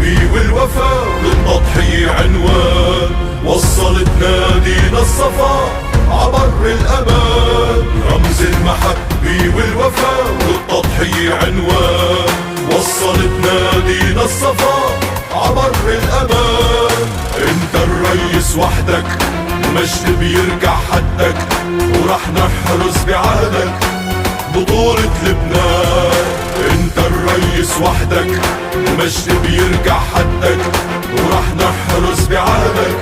المحبة والوفاء للتضحية عنوان، وصلت نادينا الصفا عبر الأمان. رمز المحبة والوفاء للتضحية عنوان، وصلت نادينا الصفا عبر الأمان. انت الريس وحدك المجد بيرجع حدك، ورح نحرز بعهدك بطولة لبنان. انت الريس وحدك المجد بيرجع حدك، ورح نحرز بعهدك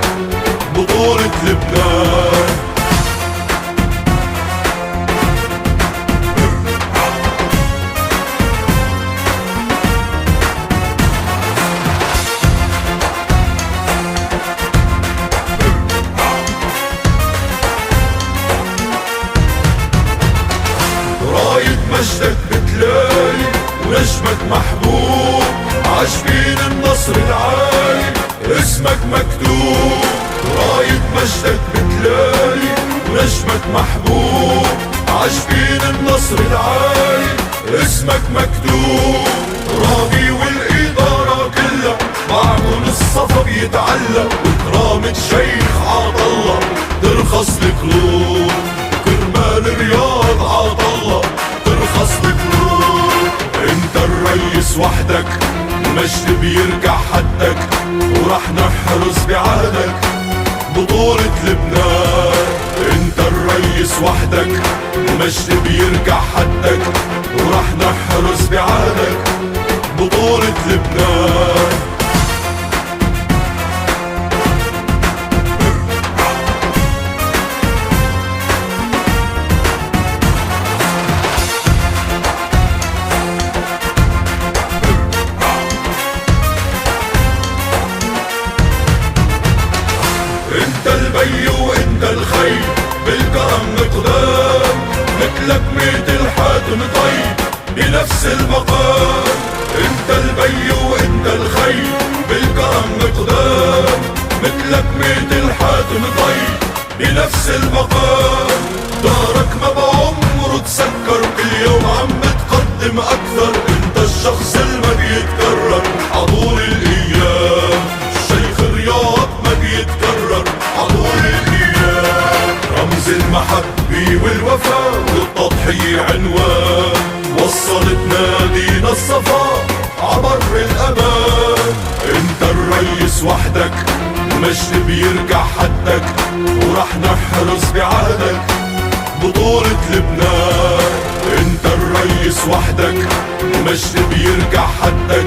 بطولة لبنان. راية مجدك بتلاقي ونجمك محبوب، عاشقين النصر العالي اسمك مكتوب. راية مجدك بتلاقي ونجمك محبوب، عاشقين النصر العالي اسمك مكتوب. رابي والإدارة كلها معكن الصفا بيتعلق، وكرامة شيخ عطلة ترخص القلوب، كرمال الرياض عطلة ترخص القلوب. انت الريس وحدك المجد بيرجع حدك، ورح نحرز بعهدك بطولة لبنان. انت الريس وحدك المجد بيرجع حدك، ورح نحرز بعهدك بطولة لبنان. انت البي وانت الخي بالكرم مقدام، مثلك ميت الحاتم طيب بنفس المقام. انت البي وانت الخي بالكرم مقدام، مثلك ميت الحاتم طيب بنفس المقام. دارك ما بعمره تسكر، كل يوم عم تقدم اكثر. انت الشخص اللي ما بيتكرر عطول الايام، الشيخ الرياض ما بيتكرر عطول الايام. رمز المحبة والوفاء والتضحية عنوان، وصلت نادينا الصفا عبر الأمان. انت الريس وحدك المجد بيرجع حدك، ورح نحرز بعهدك بطولة لبنان. انت الريس وحدك المجد بيرجع حدك،